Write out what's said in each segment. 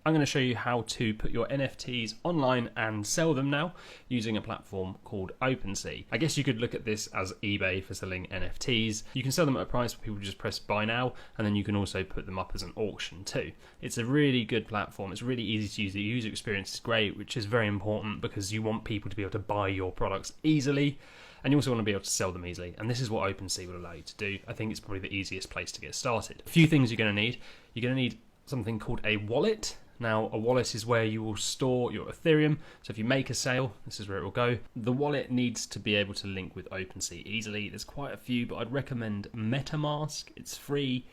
I'm going to show you how to put your NFTs online and sell them now using a platform called OpenSea. I guess you could look at this as eBay for selling NFTs. You can sell them at a price where people just press buy now, and then you can also put them up as an auction too. It's a really good platform. It's really easy to use. The user experience is great, which is very important because you want people to be able to buy your products easily, and you also want to be able to sell them easily. And this is what OpenSea will allow you to do. I think it's probably the easiest place to get started. A few things you're going to need. You're going to need something called a wallet. Now, a wallet is where you will store your Ethereum. So if you make a sale, this is where it will go. The wallet needs to be able to link with OpenSea easily. There's quite a few, but I'd recommend MetaMask. It's free,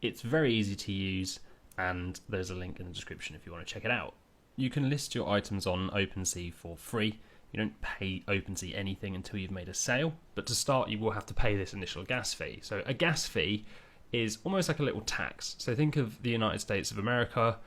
it's very easy to use, and there's a link in the description if you want to check it out. You can list your items on OpenSea for free. You don't pay OpenSea anything until you've made a sale, but to start you will have to pay this initial gas fee. So a gas fee is almost like a little tax. So think of the United States of America.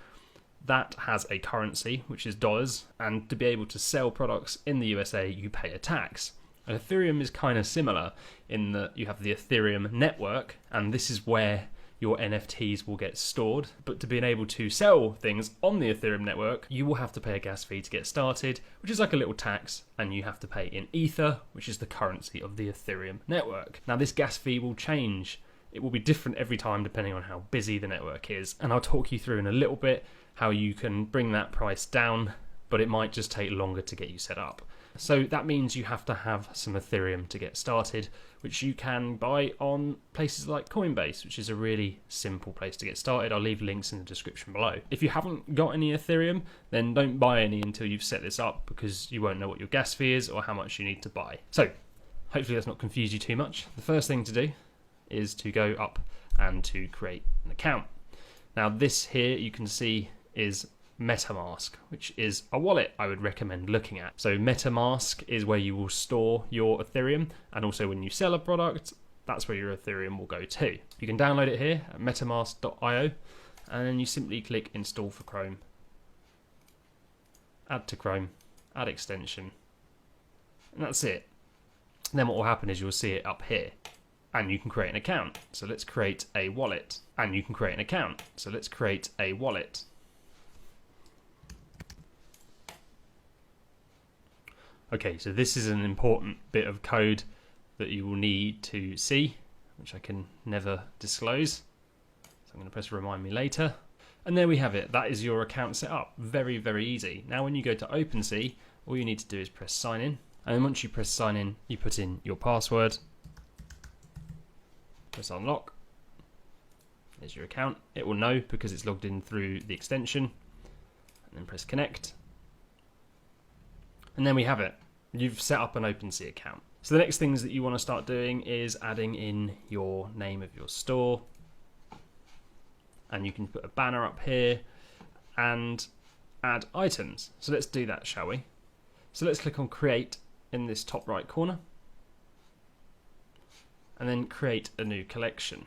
That has a currency, which is dollars, and to be able to sell products in the USA, you pay a tax. And Ethereum is kind of similar in that you have the Ethereum network, and this is where your NFTs will get stored. But to be able to sell things on the Ethereum network, you will have to pay a gas fee to get started, which is like a little tax, and you have to pay in Ether, which is the currency of the Ethereum network. Now, this gas fee will change. It will be different every time depending on how busy the network is, and I'll talk you through in a little bit how you can bring that price down, but it might just take longer to get you set up. So that means you have to have some Ethereum to get started, which you can buy on places like Coinbase, which is a really simple place to get started. I'll leave links in the description below. If you haven't got any Ethereum, then don't buy any until you've set this up, because you won't know what your gas fee is or how much you need to buy. So hopefully that's not confused you too much. The first thing to do is to go up and to create an account. Now this here you can see is MetaMask, which is a wallet I would recommend looking at. So MetaMask is where you will store your Ethereum, and also when you sell a product, that's where your Ethereum will go to. You can download it here at metamask.io, and then you simply click install for Chrome, add to Chrome, add extension, and that's it. And then what will happen is you'll see it up here, and you can create an account. So let's create a wallet, and you can create an account. So let's create a wallet. Okay, so this is an important bit of code that you will need to see, which I can never disclose. So I'm going to press remind me later. And there we have it. That is your account set up. Very, very easy. Now when you go to OpenSea, all you need to do is press sign in. And then once you press sign in, you put in your password. Press unlock. There's your account. It will know because it's logged in through the extension. And then press connect. And then we have it. You've set up an OpenSea account. So the next things that you want to start doing is adding in your name of your store. And you can put a banner up here and add items. So let's do that, shall we? So let's click on create in this top right corner. And then create a new collection.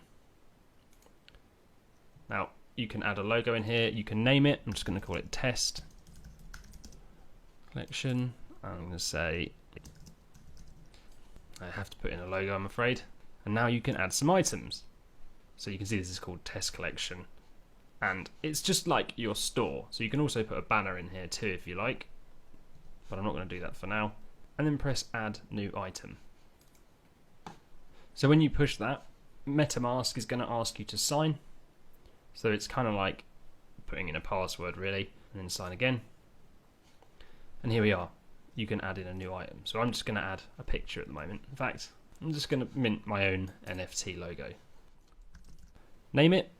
Now you can add a logo in here. You can name it. I'm just going to call it test collection. I'm going to say, I have to put in a logo, I'm afraid. And now you can add some items. So you can see this is called test collection. And it's just like your store. So you can also put a banner in here too if you like. But I'm not going to do that for now. And then press add new item. So when you push that, MetaMask is going to ask you to sign. So it's kind of like putting in a password really, and then sign again. And here we are. You can add in a new item. So I'm just going to add a picture at the moment. In fact, I'm just going to mint my own NFT logo. Name it.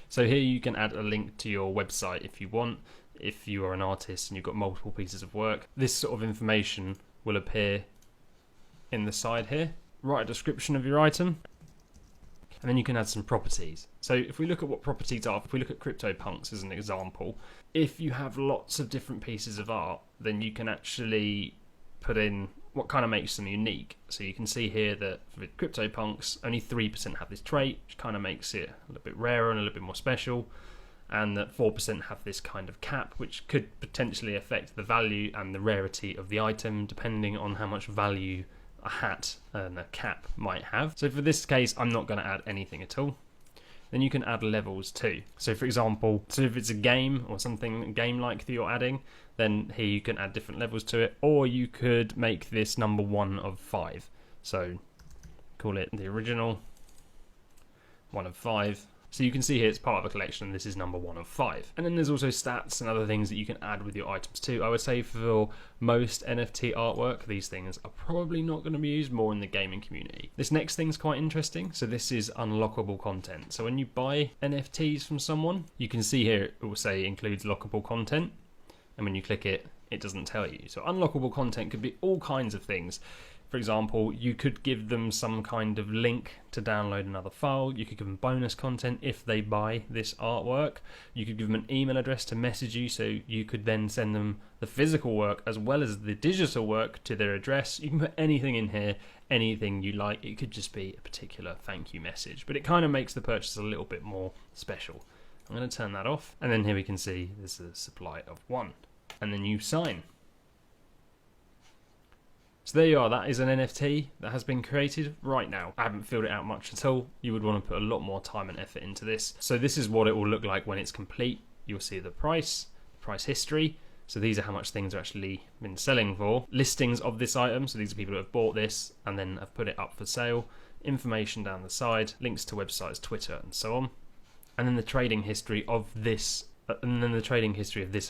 So here you can add a link to your website if you want. If you are an artist and you've got multiple pieces of work, this sort of information will appear in the side here. Write a description of your item. And then you can add some properties. So if we look at what properties are, if we look at CryptoPunks as an example, if you have lots of different pieces of art, then you can actually put in what kind of makes them unique. So you can see here that with CryptoPunks, only 3% have this trait, which kind of makes it a little bit rarer and a little bit more special. And that 4% have this kind of cap, which could potentially affect the value and the rarity of the item, depending on how much value a hat and a cap might have. So for this case, I'm not going to add anything at all. then you can add levels too. So for example, if it's a game or something game-like that you're adding, then here you can add different levels to it, or you could make this number 1 of 5. So call it the original 1 of 5. So you can see here it's part of a collection, and this is number 1 of 5. And then there's also stats and other things that you can add with your items too. I would say for most NFT artwork, these things are probably not going to be used, more in the gaming community. This next thing's quite interesting. So this is unlockable content. So when you buy NFTs from someone, you can see here it will say includes lockable content. And when you click it, it doesn't tell you. So unlockable content could be all kinds of things. For example, you could give them some kind of link to download another file. You could give them bonus content if they buy this artwork. You could give them an email address to message you, so you could then send them the physical work as well as the digital work to their address. You can put anything in here, anything you like. It could just be a particular thank you message, but it kind of makes the purchase a little bit more special. I'm going to turn that off, and then here we can see there's a supply of 1, and then you sign. So there you are, that is an NFT that has been created right now. I haven't filled it out much at all. You would want to put a lot more time and effort into this. So this is what it will look like when it's complete. You'll see the price history. So these are how much things are actually been selling for. Listings of this item, so these are people who have bought this and then have put it up for sale. Information down the side, links to websites, Twitter and so on. And then the trading history of this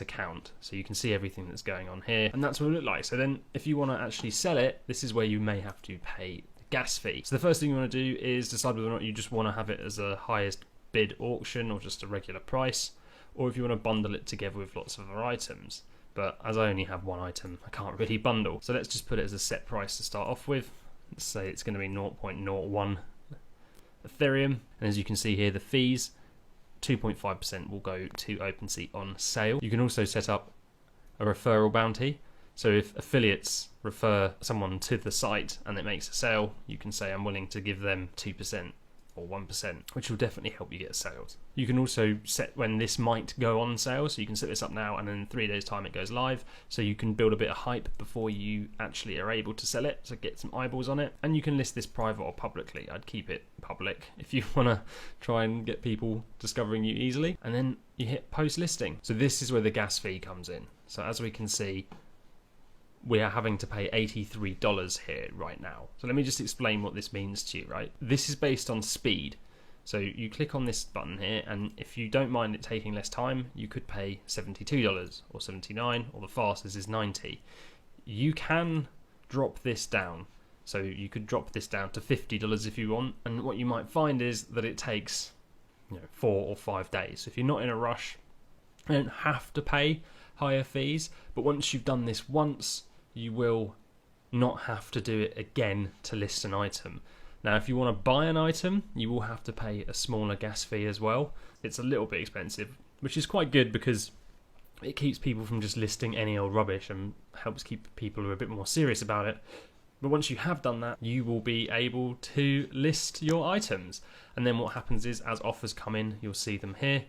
account, so you can see everything that's going on here, and that's what it look like. So then if you want to actually sell it, this is where you may have to pay the gas fee. So the first thing you want to do is decide whether or not you just want to have it as a highest bid auction or just a regular price, or if you want to bundle it together with lots of other items. But as I only have 1 item, I can't really bundle, so let's just put it as a set price to start off with. Let's say it's going to be 0.01 Ethereum, and as you can see here, the fees 2.5% will go to OpenSea on sale. You can also set up a referral bounty. So if affiliates refer someone to the site and it makes a sale, you can say I'm willing to give them 2% or 1%, which will definitely help you get sales. You can also set when this might go on sale, so you can set this up now and then in 3 days time it goes live, so you can build a bit of hype before you actually are able to sell it, so get some eyeballs on it. And you can list this private or publicly. I'd keep it public if you want to try and get people discovering you easily. And then you hit post listing. So this is where the gas fee comes in. So as we can see, we are having to pay $83 here right now. So let me just explain what this means to you, right? This is based on speed. So you click on this button here, and if you don't mind it taking less time, you could pay $72 or $79, or the fastest is $90. You can drop this down. So you could drop this down to $50 if you want, and what you might find is that it takes 4 or 5 days. So if you're not in a rush, you don't have to pay higher fees, but once you've done this once, you will not have to do it again to list an item. Now, if you want to buy an item, you will have to pay a smaller gas fee as well. It's a little bit expensive, which is quite good because it keeps people from just listing any old rubbish and helps keep people who are a bit more serious about it. But once you have done that, you will be able to list your items. And then what happens is, as offers come in, you'll see them here.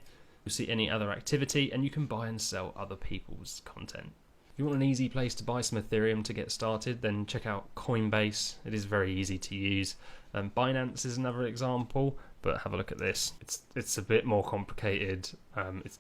You'll see any other activity, and you can buy and sell other people's content. If you want an easy place to buy some Ethereum to get started, then check out Coinbase. It is very easy to use. Binance is another example, but have a look at this. It's a bit more complicated.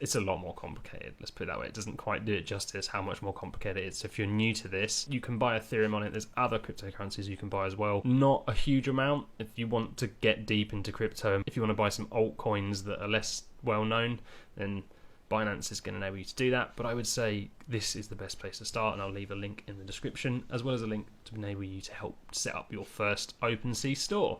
It's a lot more complicated, let's put it that way. It doesn't quite do it justice how much more complicated it is. So if you're new to this, you can buy Ethereum on it. There's other cryptocurrencies you can buy as well. Not a huge amount if you want to get deep into crypto. If you want to buy some altcoins that are less well known, then Binance is going to enable you to do that, but I would say this is the best place to start, and I'll leave a link in the description as well as a link to enable you to help set up your first OpenSea store.